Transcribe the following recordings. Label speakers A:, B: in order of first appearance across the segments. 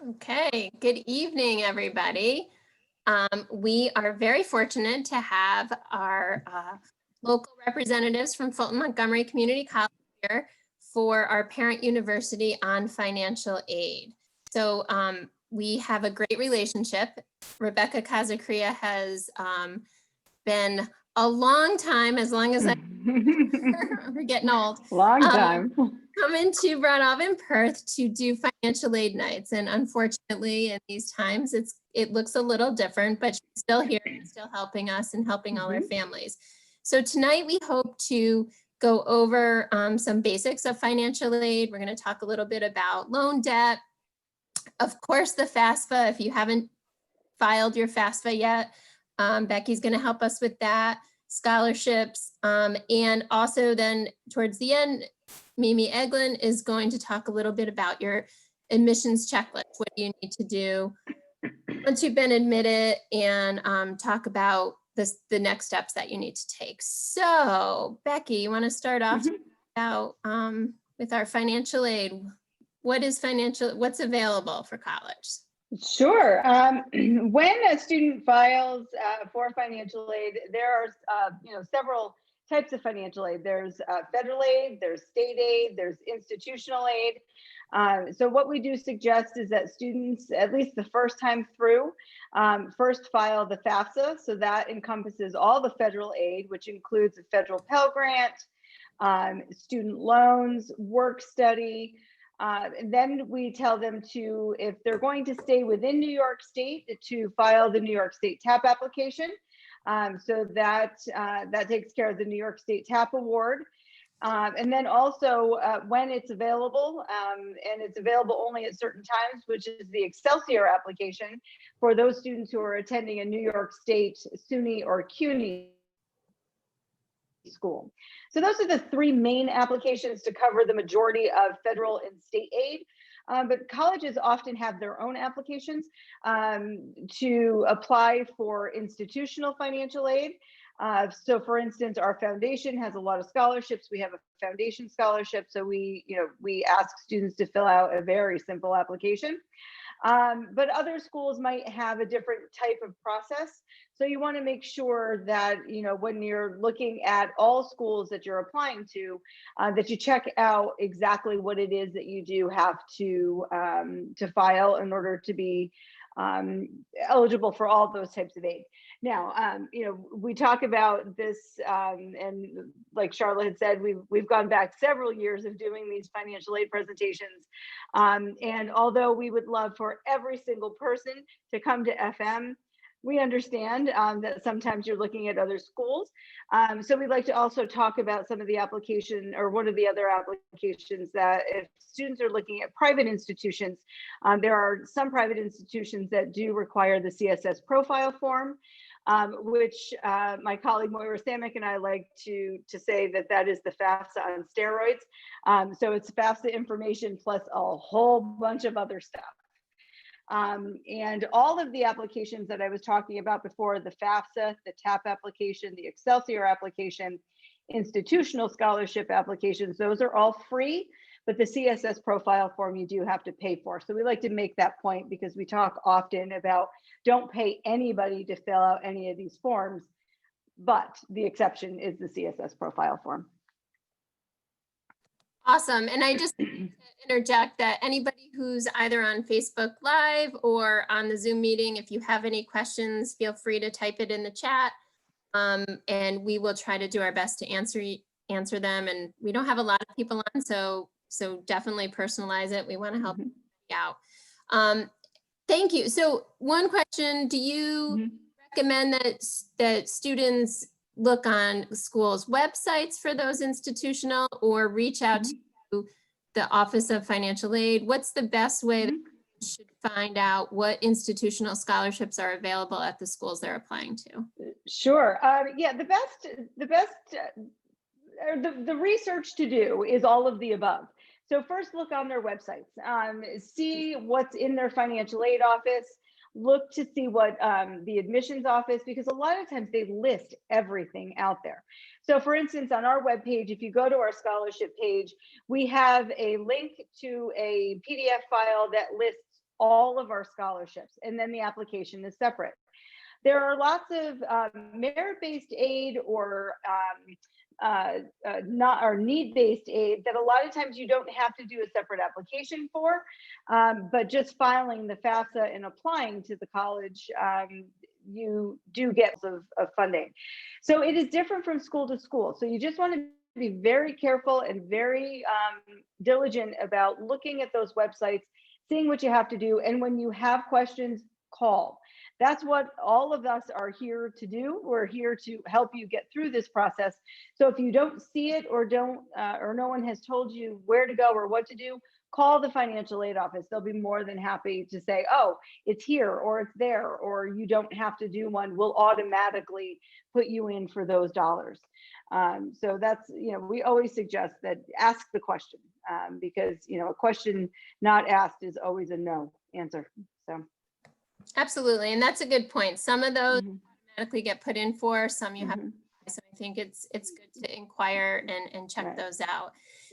A: Okay, good evening, everybody. We are very fortunate to have our local representatives from Fulton-Montgomery Community College here for our parent university on financial aid. So we have a great relationship. Rebecca Kazacria has been a long time, as long as we're getting old.
B: Long time.
A: Coming to Broadalbin, Perth to do financial aid nights. And unfortunately, in these times, it looks a little different, but she's still here and still helping us and helping all our families. So tonight we hope to go over some basics of financial aid. We're going to talk a little bit about loan debt. Of course, the FAFSA, if you haven't filed your FAFSA yet, Becky's going to help us with that. Scholarships, and also then towards the end, Mimi Eglin is going to talk a little bit about your admissions checklist. What do you need to do once you've been admitted, and talk about the next steps that you need to take. So Becky, you want to start off about with our financial aid? What's available for college?
B: Sure. When a student files for financial aid, there are several types of financial aid. There's federal aid, there's state aid, there's institutional aid. So what we do suggest is that students, at least the first time through, first file the FAFSA. So that encompasses all the federal aid, which includes a federal Pell Grant, student loans, work study. And then we tell them to, if they're going to stay within New York State, to file the New York State TAP application. So that takes care of the New York State TAP award. And then also when it's available, and it's available only at certain times, which is the Excelsior application for those students who are attending a New York State SUNY or CUNY school. So those are the three main applications to cover the majority of federal and state aid. But colleges often have their own applications to apply for institutional financial aid. So for instance, our foundation has a lot of scholarships. We have a foundation scholarship. So we ask students to fill out a very simple application. But other schools might have a different type of process. So you want to make sure that, when you're looking at all schools that you're applying to, that you check out exactly what it is that you do have to file in order to be eligible for all those types of aid. Now, we talk about this, and like Charlotte had said, we've gone back several years of doing these financial aid presentations. And although we would love for every single person to come to FM, we understand that sometimes you're looking at other schools. So we'd like to also talk about some of the application, or one of the other applications, that if students are looking at private institutions, there are some private institutions that do require the CSS profile form, which my colleague Moira Samick and I like to say that is the FAFSA on steroids. So it's FAFSA information plus a whole bunch of other stuff. And all of the applications that I was talking about before, the FAFSA, the TAP application, the Excelsior application, institutional scholarship applications, those are all free, but the CSS profile form you do have to pay for. So we like to make that point because we talk often about don't pay anybody to fill out any of these forms, but the exception is the CSS profile form.
A: Awesome. And I just interject that anybody who's either on Facebook Live or on the Zoom meeting, if you have any questions, feel free to type it in the chat, and we will try to do our best to answer them. And we don't have a lot of people on, so definitely personalize it. We want to help you out. Thank you. So one question, do you recommend that students look on schools' websites for those institutional, or reach out to the Office of Financial Aid? What's the best way that you should find out what institutional scholarships are available at the schools they're applying to?
B: Sure. Yeah, the research to do is all of the above. So first, look on their websites, see what's in their financial aid office. Look to see what the admissions office, because a lot of times they list everything out there. So for instance, on our webpage, if you go to our scholarship page, we have a link to a PDF file that lists all of our scholarships, and then the application is separate. There are lots of merit-based aid or not or need-based aid that a lot of times you don't have to do a separate application for, but just filing the FAFSA and applying to the college, you do get of funding. So it is different from school to school. So you just want to be very careful and very diligent about looking at those websites, seeing what you have to do, and when you have questions, call. That's what all of us are here to do. We're here to help you get through this process. So if you don't see it or don't, or no one has told you where to go or what to do, call the financial aid office. They'll be more than happy to say, oh, it's here or it's there, or you don't have to do one. We'll automatically put you in for those dollars. So that's, we always suggest that ask the question, because, a question not asked is always a no answer. So.
A: Absolutely. And that's a good point. Some of those automatically get put in for, some you have. So I think it's good to inquire and check those out.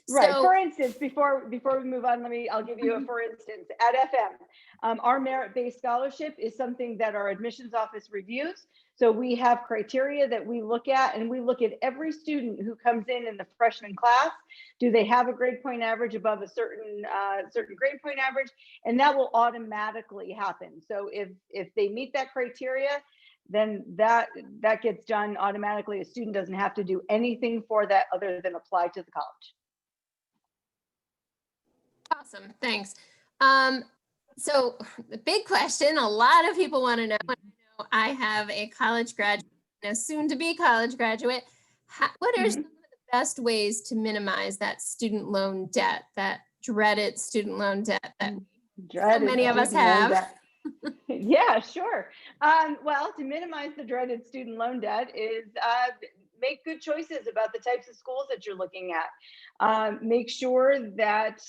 B: Right.
A: So,
B: for instance, before we move on, I'll give you a for instance. At FM, our merit-based scholarship is something that our admissions office reviews. So we have criteria that we look at, and we look at every student who comes in the freshman class. Do they have a grade point average above a certain grade point average? And that will automatically happen. So if they meet that criteria, then that gets done automatically. A student doesn't have to do anything for that other than apply to the college.
A: Awesome, thanks. So the big question a lot of people want to know, and I know I have a college graduate, soon to be college graduate. What are some of the best ways to minimize that student loan debt, that dreaded student loan debt that so many of us have?
B: Yeah, sure. Well, to minimize the dreaded student loan debt is make good choices about the types of schools that you're looking at. Make sure that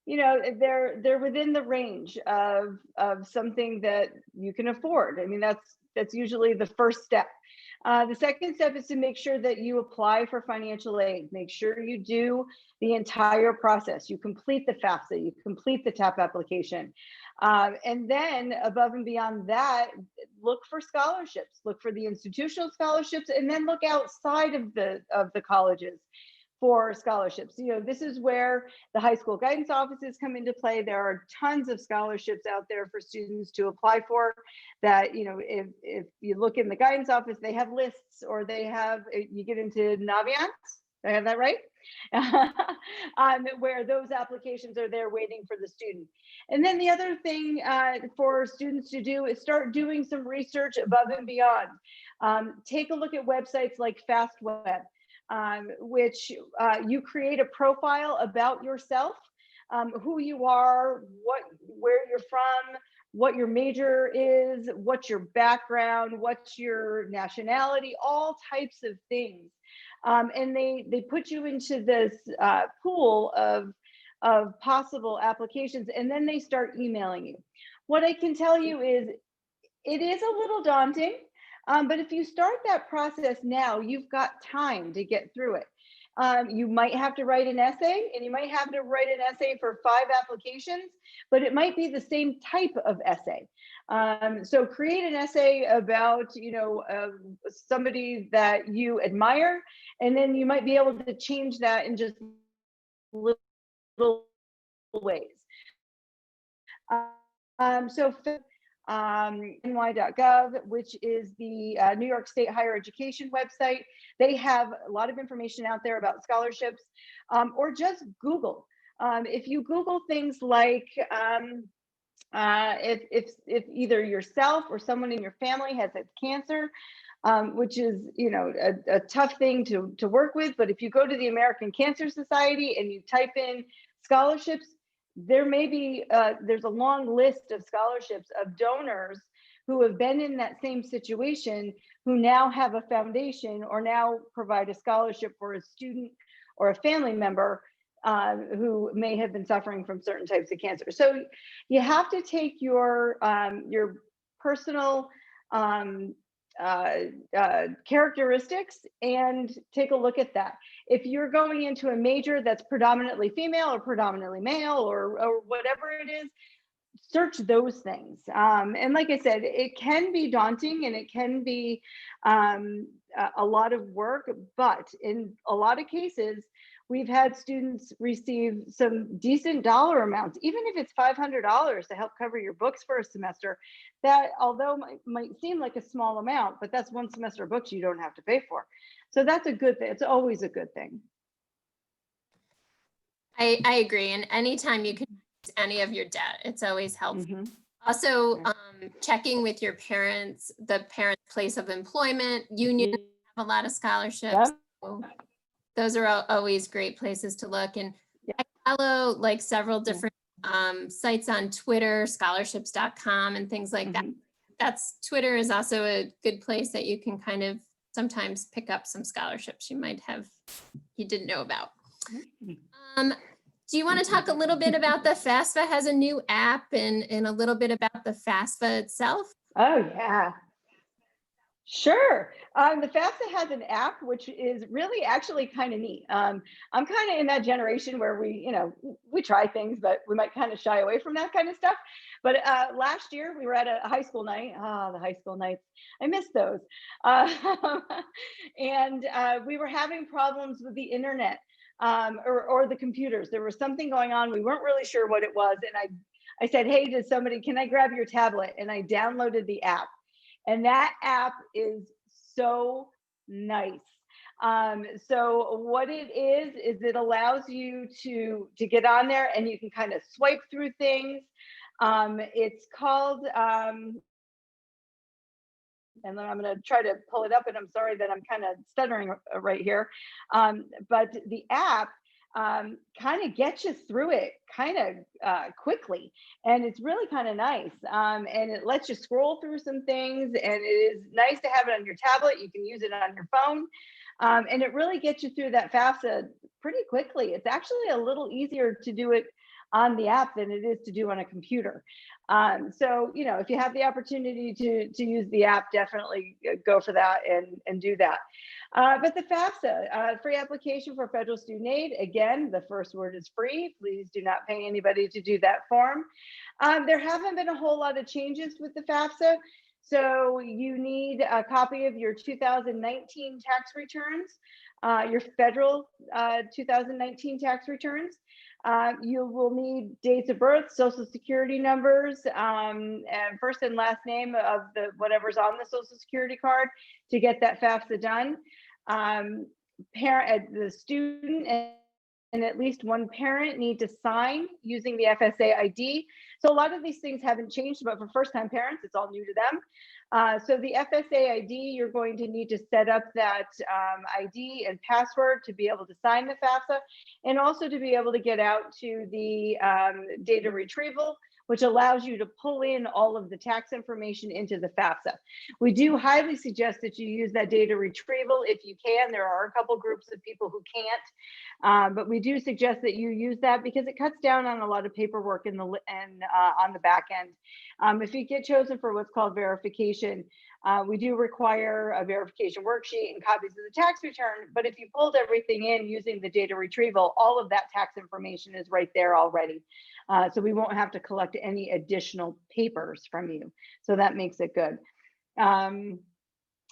B: they're within the range of something that you can afford. I mean, that's usually the first step. The second step is to make sure that you apply for financial aid. Make sure you do the entire process. You complete the FAFSA, you complete the TAP application. And then above and beyond that, look for scholarships, look for the institutional scholarships, and then look outside of the colleges for scholarships. This is where the high school guidance offices come into play. There are tons of scholarships out there for students to apply for that, if you look in the guidance office, they have lists, or they have, you get into Naviance, I have that right? Where those applications are there waiting for the student. And then the other thing for students to do is start doing some research above and beyond. Take a look at websites like FastWeb, which you create a profile about yourself, who you are, where you're from, what your major is, what's your background, what's your nationality, all types of things. And they put you into this pool of possible applications, and then they start emailing you. What I can tell you is it is a little daunting, but if you start that process now, you've got time to get through it. You might have to write an essay, and you might have to write an essay for 5 applications, but it might be the same type of essay. So create an essay about, somebody that you admire, and then you might be able to change that in just little ways. So ny.gov, which is the New York State Higher Education website. They have a lot of information out there about scholarships, or just Google. If you Google things like if either yourself or someone in your family has a cancer, which is a tough thing to work with, but if you go to the American Cancer Society and you type in scholarships, there may be there's a long list of scholarships of donors who have been in that same situation, who now have a foundation or now provide a scholarship for a student or a family member who may have been suffering from certain types of cancer. So you have to take your personal characteristics and take a look at that. If you're going into a major that's predominantly female or predominantly male or whatever it is, search those things. And like I said, it can be daunting and it can be a lot of work, but in a lot of cases, we've had students receive some decent dollar amounts, even if it's $500 to help cover your books for a semester. That, although might seem like a small amount, but that's one semester of books you don't have to pay for. So that's a good thing. It's always a good thing.
A: I agree. And anytime you can use any of your debt, it's always helpful. Also, checking with your parents, the parents' place of employment, union have a lot of scholarships. So those are always great places to look. And I follow like several different sites on Twitter, scholarships.com and things like that. Twitter is also a good place that you can kind of sometimes pick up some scholarships you didn't know about. Do you want to talk a little bit about the FAFSA has a new app and a little bit about the FAFSA itself?
B: Oh, yeah. Sure. The FAFSA has an app, which is really actually kind of neat. I'm kind of in that generation where we try things, but we might kind of shy away from that kind of stuff. But last year we were at a high school night. The high school nights, I miss those. And we were having problems with the internet or the computers. There was something going on. We weren't really sure what it was. And I said, hey, can I grab your tablet? And I downloaded the app. And that app is so nice. So what it is it allows you to get on there and you can kind of swipe through things. It's called, and then I'm going to try to pull it up, and I'm sorry that I'm kind of stuttering right here. But the app kind of gets you through it kind of quickly, and it's really kind of nice. And it lets you scroll through some things, and it is nice to have it on your tablet. You can use it on your phone, and it really gets you through that FAFSA pretty quickly. It's actually a little easier to do it on the app than it is to do on a computer. So, if you have the opportunity to use the app, definitely go for that and do that. But the FAFSA, free application for federal student aid. Again, the first word is free. Please do not pay anybody to do that form. There haven't been a whole lot of changes with the FAFSA. So you need a copy of your 2019 tax returns, your federal 2019 tax returns. You will need dates of birth, social security numbers, and first and last name of whatever's on the social security card to get that FAFSA done. The student and at least one parent need to sign using the FSA ID. So a lot of these things haven't changed, but for first-time parents, it's all new to them. So the FSA ID, you're going to need to set up that ID and password to be able to sign the FAFSA, and also to be able to get out to the data retrieval, which allows you to pull in all of the tax information into the FAFSA. We do highly suggest that you use that data retrieval if you can. There are a couple groups of people who can't, but we do suggest that you use that because it cuts down on a lot of paperwork on the back end. If you get chosen for what's called verification, we do require a verification worksheet and copies of the tax return, but if you pulled everything in using the data retrieval, all of that tax information is right there already. So we won't have to collect any additional papers from you. So that makes it good. And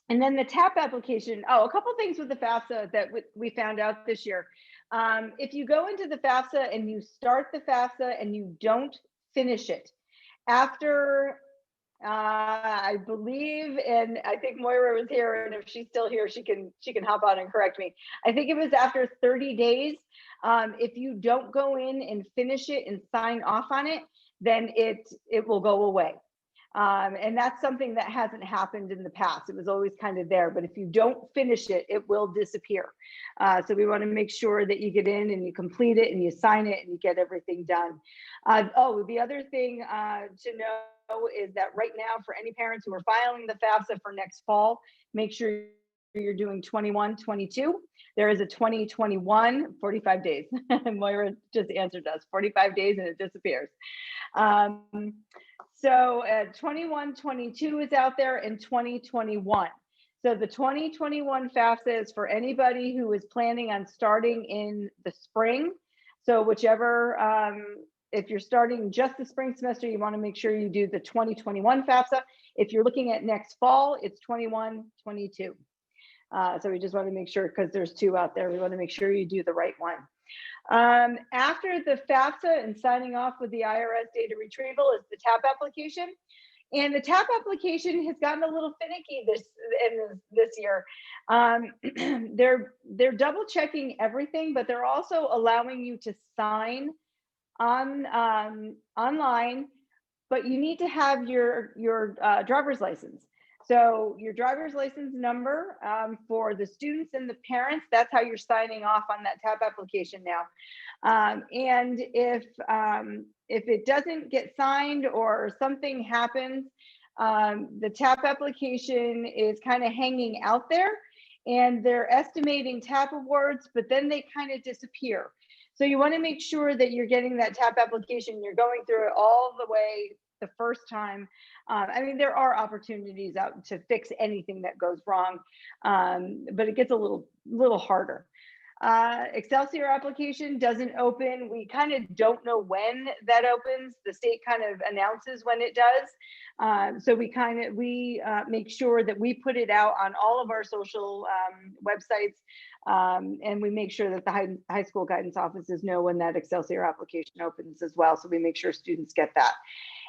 B: then the TAP application, a couple things with the FAFSA that we found out this year. If you go into the FAFSA and you start the FAFSA and you don't finish it, after I believe, and I think Moira was here, and if she's still here, she can hop on and correct me. I think it was after 30 days. If you don't go in and finish it and sign off on it, then it will go away. And that's something that hasn't happened in the past. It was always kind of there, but if you don't finish it, it will disappear. So we want to make sure that you get in and you complete it and you sign it and you get everything done. The other thing to know is that right now, for any parents who are filing the FAFSA for next fall, make sure you're doing 21, 22. There is a 2021, 45 days. Moira just answered us, 45 days and it disappears. So 21, 22 is out there in 2021. So the 2021 FAFSA is for anybody who is planning on starting in the spring. So whichever if you're starting just the spring semester, you want to make sure you do the 2021 FAFSA. If you're looking at next fall, it's 21, 22. So we just want to make sure, because there's 2 out there, we want to make sure you do the right one. After the FAFSA and signing off with the IRS data retrieval is the TAP application. And the TAP application has gotten a little finicky this year. They're double checking everything, but they're also allowing you to sign online, but you need to have your driver's license. So your driver's license number for the students and the parents, that's how you're signing off on that TAP application now. And if it doesn't get signed or something happens, the TAP application is kind of hanging out there, and they're estimating TAP awards, but then they kind of disappear. So you want to make sure that you're getting that TAP application, you're going through it all the way the first time. I mean, there are opportunities out to fix anything that goes wrong, but it gets a little harder. Excelsior application doesn't open. We kind of don't know when that opens. The state kind of announces when it does. So we make sure that we put it out on all of our social websites, and we make sure that the high school guidance offices know when that Excelsior application opens as well. So we make sure students get that.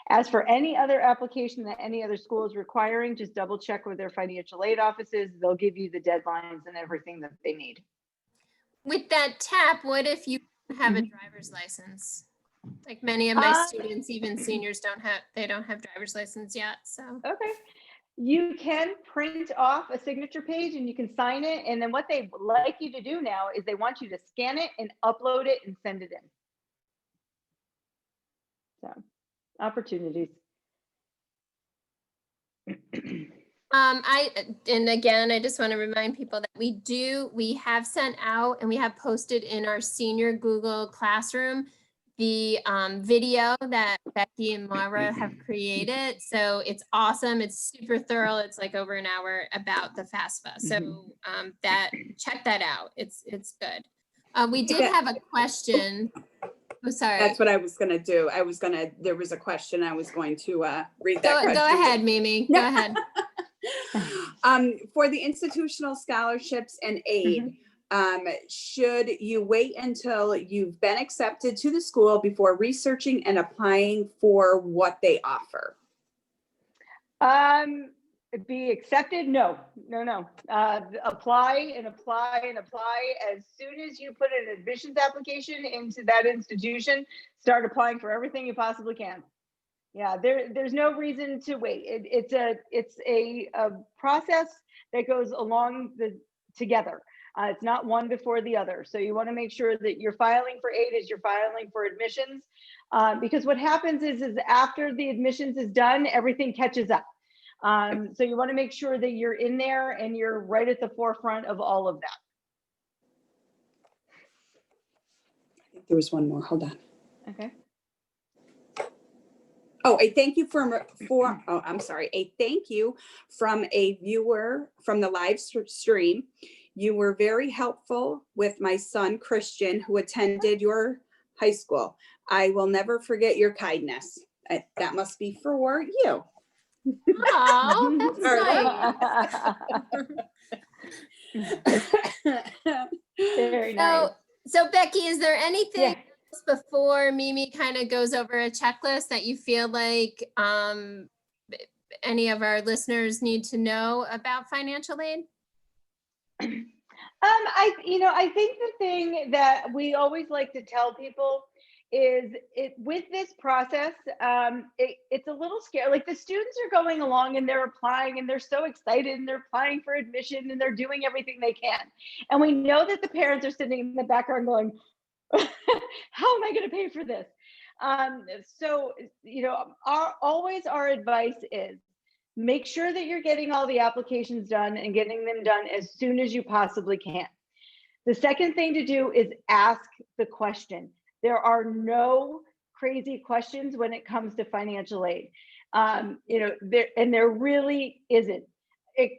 B: As for any other application that any other school is requiring, just double check with their financial aid offices. They'll give you the deadlines and everything that they need.
A: With that TAP, what if you have a driver's license? Like many of my students, even seniors, don't have driver's license yet. So
B: okay, you can print off a signature page and you can sign it. And then what they like you to do now is they want you to scan it and upload it and send it in. So opportunities.
A: And again, I just want to remind people that we have sent out and we have posted in our senior Google Classroom the video that Becky and Mara have created. So it's awesome. It's super thorough. It's like over an hour about the FAFSA. So check that out. It's good. We did have a question. Oh, sorry.
C: That's what I was going to do. There was a question. I was going to read that question.
A: Go ahead, Mimi. Go ahead.
C: For the institutional scholarships and aid, should you wait until you've been accepted to the school before researching and applying for what they offer?
B: Be accepted? No. Apply and apply and apply. As soon as you put an admissions application into that institution, start applying for everything you possibly can. Yeah, there's no reason to wait. It's a process that goes along together. It's not one before the other. So you want to make sure that you're filing for aid as you're filing for admissions, because what happens is after the admissions is done, everything catches up. So you want to make sure that you're in there and you're right at the forefront of all of that.
C: I think there was one more. Hold on.
B: Okay.
C: Oh, a thank you a thank you from a viewer from the live stream. You were very helpful with my son, Christian, who attended your high school. I will never forget your kindness. That must be for you.
A: Oh, that's nice.
B: Very nice.
A: So Becky, is there anything before Mimi kind of goes over a checklist that you feel like any of our listeners need to know about financial aid?
B: I think the thing that we always like to tell people is with this process, it's a little scary. Like the students are going along and they're applying and they're so excited and they're applying for admission and they're doing everything they can. And we know that the parents are sitting in the background going, how am I going to pay for this? So, our advice is make sure that you're getting all the applications done and getting them done as soon as you possibly can. The second thing to do is ask the question. There are no crazy questions when it comes to financial aid. There really isn't,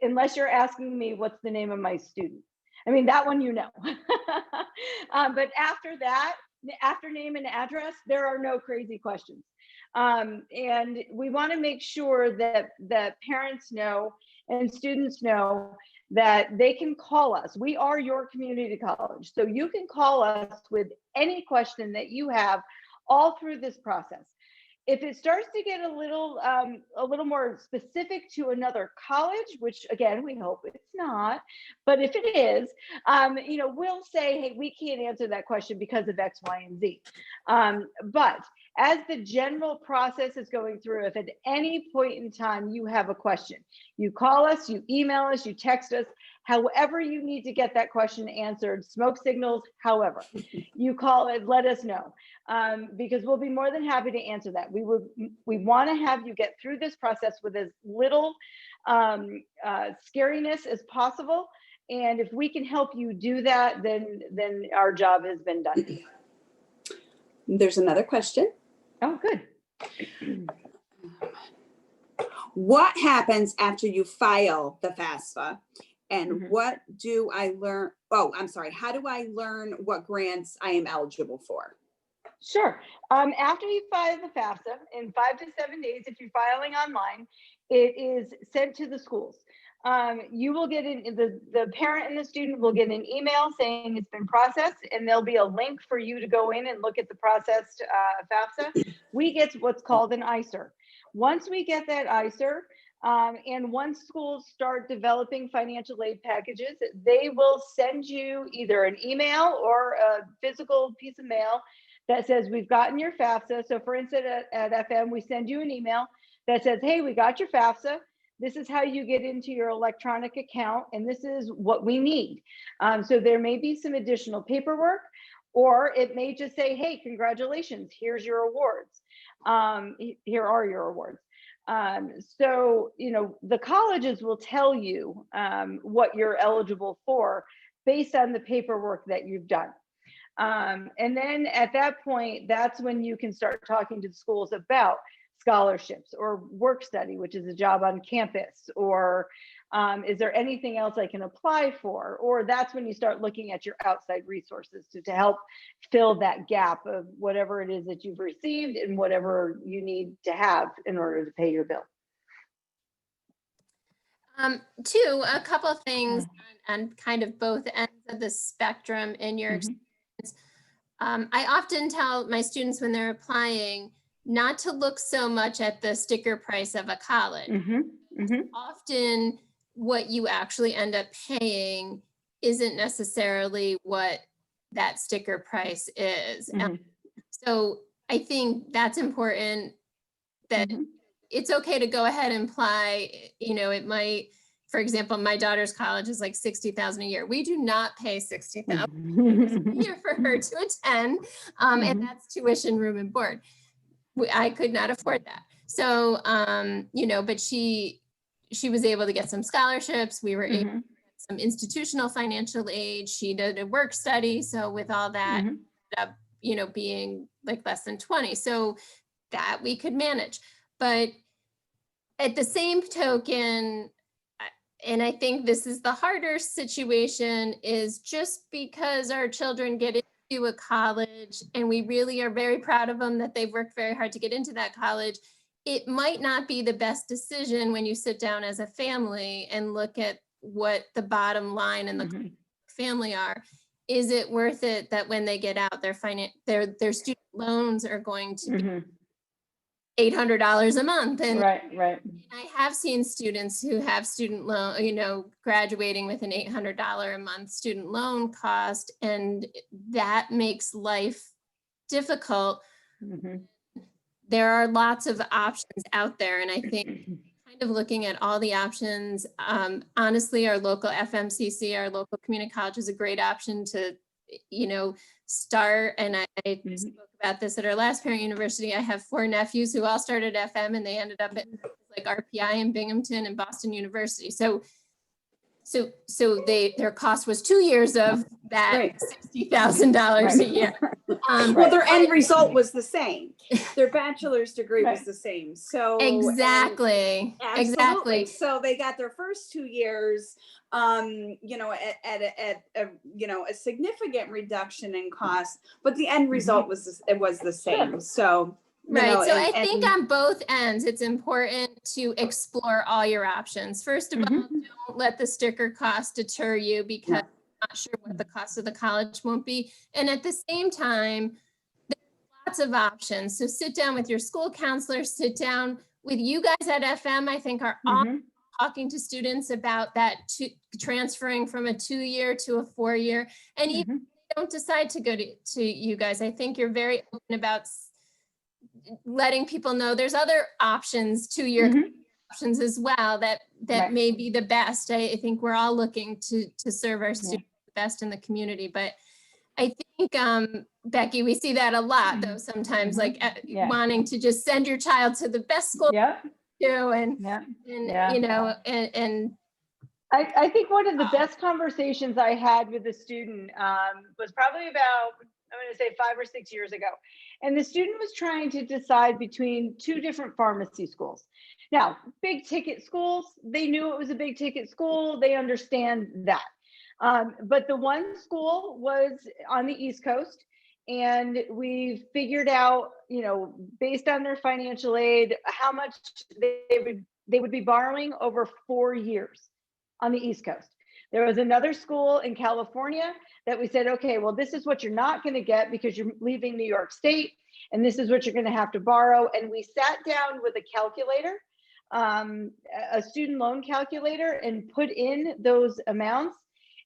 B: unless you're asking me what's the name of my student. I mean, that one, But after that, after name and address, there are no crazy questions. And we want to make sure that parents know and students know that they can call us. We are your community college. So you can call us with any question that you have all through this process. If it starts to get a little more specific to another college, which again, we hope it's not, but if it is, we'll say, hey, we can't answer that question because of X, Y, and Z. But as the general process is going through, if at any point in time you have a question, you call us, you email us, you text us, however you need to get that question answered, smoke signals, however, you call it, let us know. Because we'll be more than happy to answer that. We want to have you get through this process with as little scariness as possible. And if we can help you do that, then our job has been done.
C: There's another question.
B: Oh, good.
C: What happens after you file the FAFSA? And what do I learn? Oh, I'm sorry. How do I learn what grants I am eligible for?
B: Sure. After you file the FAFSA, in 5 to 7 days, if you're filing online, it is sent to the schools. You will get the parent and the student will get an email saying it's been processed, and there'll be a link for you to go in and look at the processed FAFSA. We get what's called an ICER. Once we get that ICER, and once schools start developing financial aid packages, they will send you either an email or a physical piece of mail that says, we've gotten your FAFSA. So for instance, at FM, we send you an email that says, hey, we got your FAFSA. This is how you get into your electronic account, and this is what we need. So there may be some additional paperwork, or it may just say, hey, congratulations, here's your awards. Here are your awards. So, the colleges will tell you what you're eligible for based on the paperwork that you've done. And then at that point, that's when you can start talking to the schools about scholarships or work study, which is a job on campus, or is there anything else I can apply for? Or that's when you start looking at your outside resources to help fill that gap of whatever it is that you've received and whatever you need to have in order to pay your bill.
A: A couple of things on kind of both ends of the spectrum in your experience. I often tell my students when they're applying not to look so much at the sticker price of a college. Often what you actually end up paying isn't necessarily what that sticker price is. So I think that's important, that it's okay to go ahead and apply. It might, for example, my daughter's college is like $60,000 a year. We do not pay $60,000 a year for her to attend, and that's tuition, room, and board. I could not afford that. So, but she was able to get some scholarships. We were able to get some institutional financial aid. She did a work study. So with all that, ended up, being like less than 20. So that we could manage. But at the same token, and I think this is the harder situation, is just because our children get into a college and we really are very proud of them that they've worked very hard to get into that college, it might not be the best decision when you sit down as a family and look at what the bottom line and the family are. Is it worth it that when they get out, their student loans are going to be $800 a month? And
B: right.
A: I have seen students who have student loan, graduating with an $800 a month student loan cost, and that makes life difficult. There are lots of options out there, and I think kind of looking at all the options, honestly, our local FMCC, our local community college, is a great option to, start. And I spoke about this at our last parent university. I have 4 nephews who all started FM, and they ended up at like RPI in Binghamton and Boston University. So their cost was 2 years of that $60,000 a year.
C: Well, their end result was the same. Their bachelor's degree was the same. So
A: Exactly.
C: absolutely. So they got their first 2 years, you know, at a significant reduction in cost, but the end result was the same. So
A: right. So I think on both ends, it's important to explore all your options. First of all, don't let the sticker cost deter you, because I'm not sure what the cost of the college won't be. And at the same time, there's lots of options. So sit down with your school counselor, sit down with you guys at FM, I think are all talking to students about that transferring from a 2-year to a 4-year. And even if they don't decide to go to you guys, I think you're very open about letting people know there's other options, 2-year options as well, that may be the best. I think we're all looking to serve our students the best in the community. But I think, Becky, we see that a lot, though, sometimes, like wanting to just send your child to the best school and you know, and
B: I think one of the best conversations I had with a student was probably about, I'm going to say 5 or 6 years ago. And the student was trying to decide between 2 different pharmacy schools. Now, big ticket schools, they knew it was a big ticket school. They understand that. But the one school was on the East Coast, and we figured out, you know, based on their financial aid, how much they would be borrowing over 4 years on the East Coast. There was another school in California that we said, okay, well, this is what you're not going to get because you're leaving New York State, and this is what you're going to have to borrow. And we sat down with a calculator, a student loan calculator, and put in those amounts.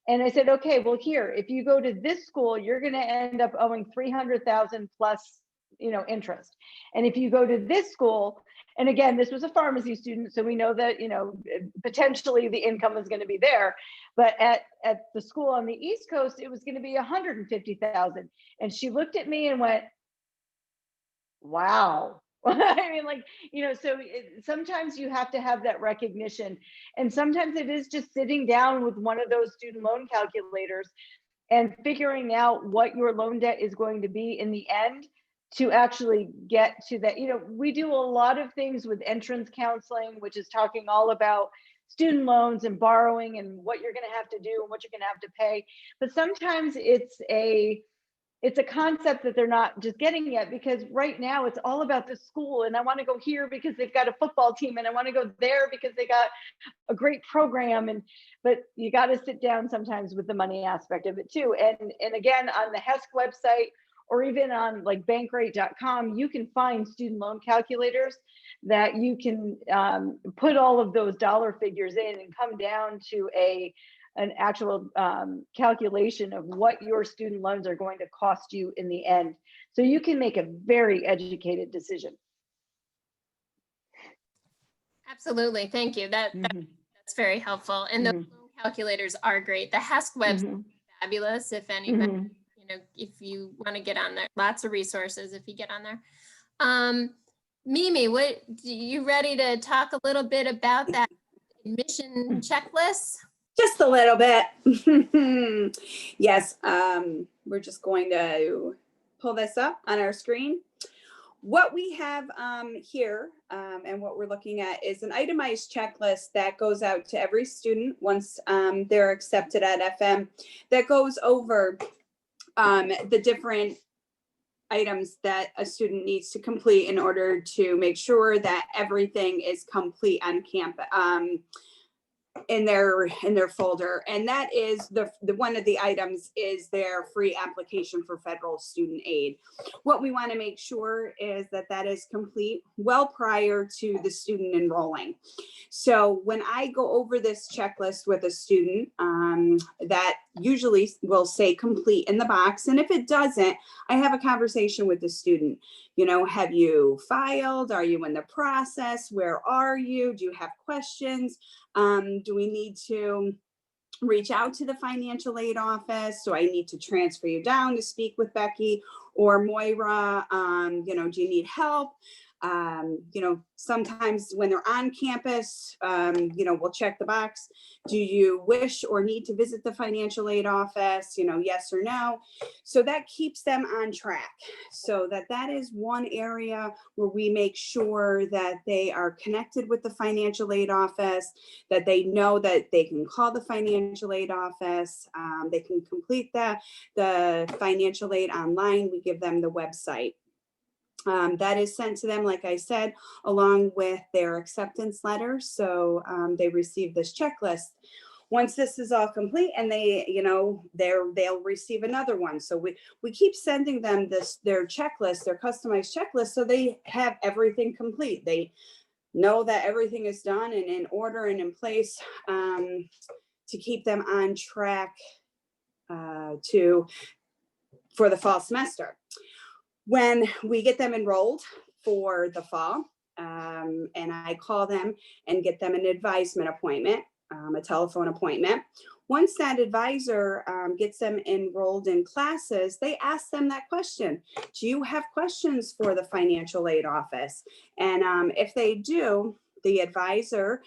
B: And I said, okay, well, here, if you go to this school, you're going to end up owing $300,000 plus, you know, interest. And if you go to this school, and again, this was a pharmacy student, so we know that, you know, potentially the income is going to be there. But at the school on the East Coast, it was going to be $150,000. And she looked at me and went, wow. I mean, like, you know, so sometimes you have to have that recognition. And sometimes it is just sitting down with one of those student loan calculators and figuring out what your loan debt is going to be in the end to actually get to that. You know, we do a lot of things with entrance counseling, which is talking all about student loans and borrowing and what you're going to have to do and what you're going to have to pay. But sometimes it's a concept that they're not just getting yet, because right now it's all about the school, and I want to go here because they've got a football team, and I want to go there because they got a great program. But you got to sit down sometimes with the money aspect of it too. And again, on the HESC website, or even on like bankrate.com, you can find student loan calculators that you can put all of those dollar figures in and come down to an actual calculation of what your student loans are going to cost you in the end. So you can make a very educated decision.
A: Absolutely. Thank you. That's very helpful. And those loan calculators are great. The HESC website is fabulous. If anybody, you know, if you want to get on there, lots of resources if you get on there. Mimi, you ready to talk a little bit about that admission checklist?
C: Just a little bit. Yes, we're just going to pull this up on our screen. What we have here and what we're looking at is an itemized checklist that goes out to every student once they're accepted at FM, that goes over the different items that a student needs to complete in order to make sure that everything is complete on campus. In their folder, and that is the one of the items is their free application for federal student aid. What we want to make sure is that that is complete well prior to the student enrolling. So when I go over this checklist with a student, that usually will say complete in the box, and if it doesn't, I have a conversation with the student. You know, have you filed? Are you in the process? Where are you? Do you have questions? Do we need to reach out to the financial aid office? Do I need to transfer you down to speak with Becky or Moira? You know, do you need help? You know, sometimes when they're on campus, you know, we'll check the box. Do you wish or need to visit the financial aid office? You know, yes or no. So that keeps them on track. So that is one area where we make sure that they are connected with the financial aid office, that they know that they can call the financial aid office. They can complete the financial aid online. We give them the website. That is sent to them, like I said, along with their acceptance letter. So they receive this checklist. Once this is all complete, and they, you know, they'll receive another one. So we keep sending them their checklist, their customized checklist, so they have everything complete. They know that everything is done and in order and in place, to keep them on track for the fall semester. When we get them enrolled for the fall, and I call them and get them an advisement appointment, a telephone appointment. Once that advisor gets them enrolled in classes, they ask them that question. Do you have questions for the financial aid office? And if they do, the advisor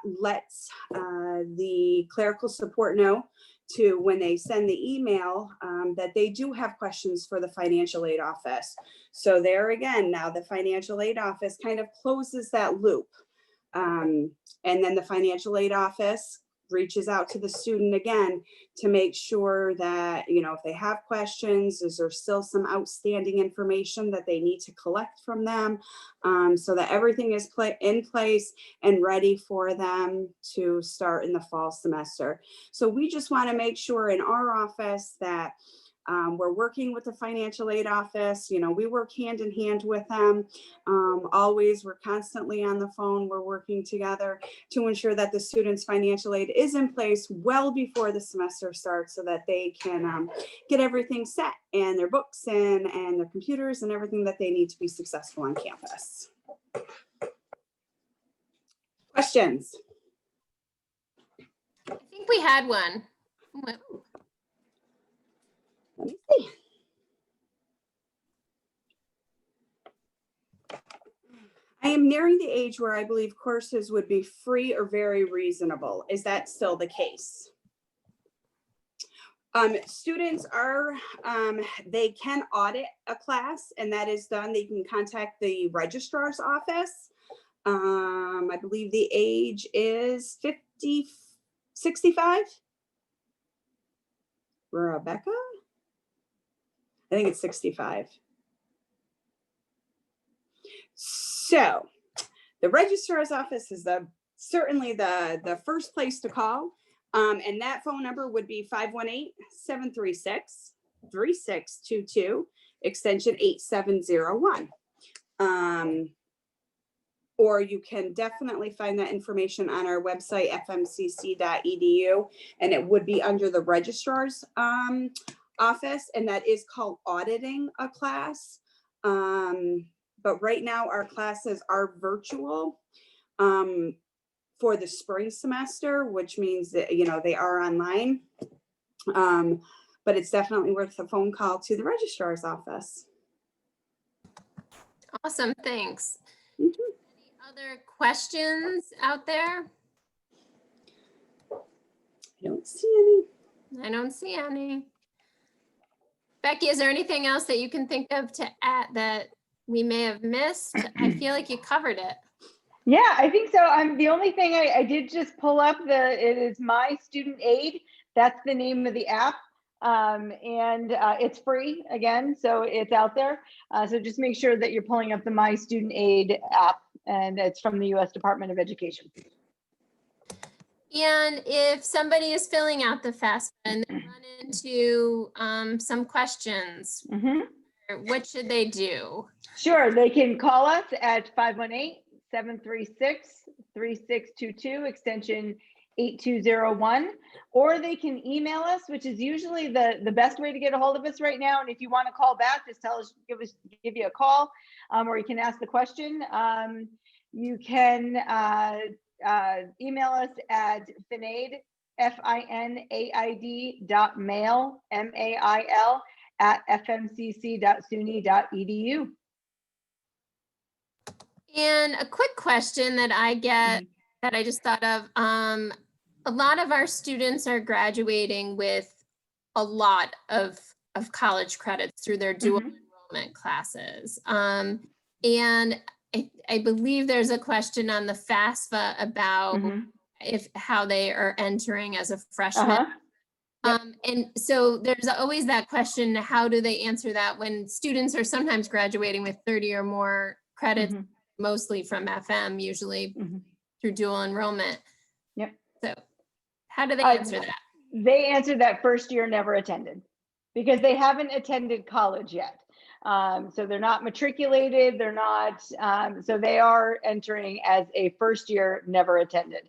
C: lets the clerical support know to when they send the email that they do have questions for the financial aid office. So there again, now the financial aid office kind of closes that loop. And then the financial aid office reaches out to the student again to make sure that, you know, if they have questions, is there still some outstanding information that they need to collect from them, so that everything is in place and ready for them to start in the fall semester. So we just want to make sure in our office that we're working with the financial aid office. You know, we work hand in hand with them. Always, we're constantly on the phone. We're working together to ensure that the students' financial aid is in place well before the semester starts, so that they can get everything set and their books and their computers and everything that they need to be successful on campus. Questions?
A: I think we had one.
C: Let me see. I am nearing the age where I believe courses would be free or very reasonable. Is that still the case? Students are, they can audit a class, and that is done. They can contact the registrar's office. I believe the age is 65. Rebecca? I think it's 65. So the registrar's office is certainly the first place to call. And that phone number would be 518-736-3622, extension 8701. Or you can definitely find that information on our website, fmcc.edu, and it would be under the registrar's office, and that is called auditing a class. But right now our classes are virtual for the spring semester, which means that, you know, they are online. But it's definitely worth a phone call to the registrar's office.
A: Awesome, thanks.
C: Mhm.
A: Any other questions out there?
C: I don't see any.
A: I don't see any. Becky, is there anything else that you can think of to add that we may have missed? I feel like you covered it.
B: Yeah, I think so. The only thing I did just pull up it is My Student Aid. That's the name of the app. And it's free again, so it's out there. So just make sure that you're pulling up the My Student Aid app, and it's from the U.S. Department of Education.
A: And if somebody is filling out the FAFSA and they run into some questions, what should they do?
B: Sure, they can call us at 518-736-3622, extension 8201, or they can email us, which is usually the best way to get a hold of us right now. And if you want to call back, just tell us, give you a call, or you can ask the question. You can email us at FINAID, FINAID.mail, MAIL, at fmcc.suny.edu.
A: And a quick question that I get that I just thought of, a lot of our students are graduating with a lot of college credits through their dual enrollment classes. And I believe there's a question on the FAFSA about how they are entering as a freshman. And so there's always that question, how do they answer that when students are sometimes graduating with 30 or more credits, mostly from FM, usually through dual enrollment. So how do they answer that?
B: They answer that first year never attended, because they haven't attended college yet. So they're not matriculated, they're not, so they are entering as a first year never attended.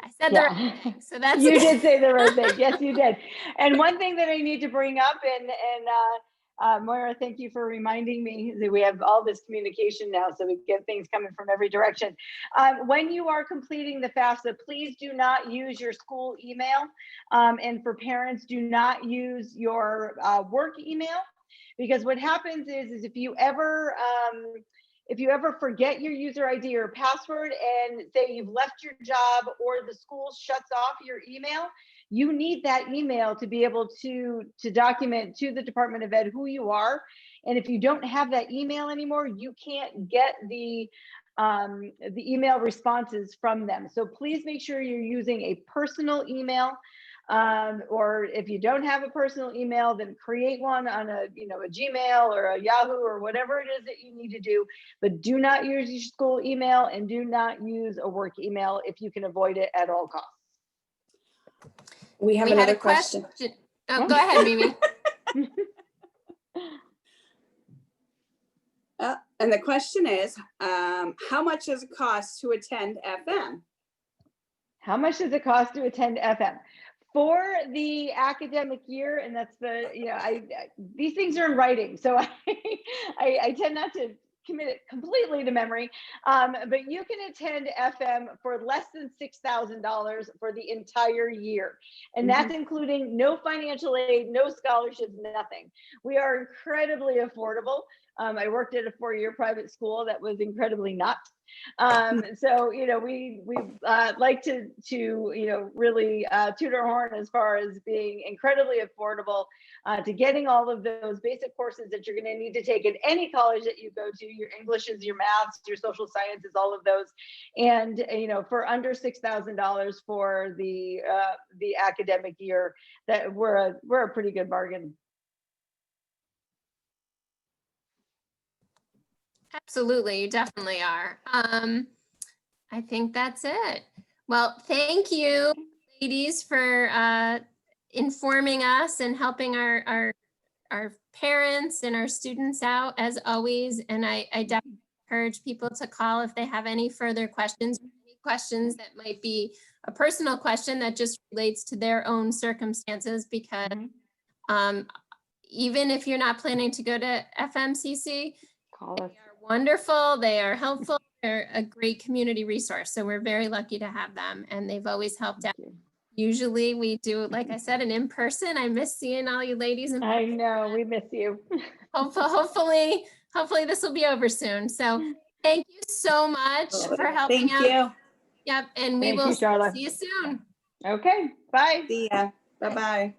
A: I said the right thing, so that's
B: you did say the right thing. Yes, you did. And one thing that I need to bring up, and Moira, thank you for reminding me that we have all this communication now, so we get things coming from every direction. When you are completing the FAFSA, please do not use your school email. And for parents, do not use your work email, because what happens is if you ever forget your user ID or password and say you've left your job or the school shuts off your email, you need that email to be able to document to the Department of Ed who you are. And if you don't have that email anymore, you can't get the email responses from them. So please make sure you're using a personal email. Or if you don't have a personal email, then create one on a Gmail or a Yahoo or whatever it is that you need to do, but do not use your school email and do not use a work email if you can avoid it at all costs.
C: We have another question.
A: Oh, go ahead, Mimi.
C: And the question is, how much does it cost to attend FM?
B: How much does it cost to attend FM? For the academic year, and that's these things are in writing, so I tend not to commit it completely to memory, but you can attend FM for less than $6,000 for the entire year, and that's including no financial aid, no scholarships, nothing. We are incredibly affordable. I worked at a 4-year private school that was incredibly not. So we like to really toot our horn as far as being incredibly affordable to getting all of those basic courses that you're going to need to take in any college that you go to, your Englishes, your maths, your social sciences, all of those, and for under $6,000 for the academic year, that we're a pretty good bargain.
A: Absolutely, you definitely are. I think that's it. Well, thank you, ladies, for informing us and helping our parents and our students out as always. And I definitely encourage people to call if they have any further questions, any questions that might be a personal question that just relates to their own circumstances, because even if you're not planning to go to FMCC,
B: call us.
A: Wonderful. They are helpful. They're a great community resource. So we're very lucky to have them, and they've always helped out. Usually we do, like I said, an in-person. I miss seeing all you ladies.
B: I know, we miss you.
A: Hopefully this will be over soon. So thank you so much for helping out.
C: Thank you.
A: Yep. And we will see you soon.
B: Okay. Bye.
C: See ya. Bye-bye.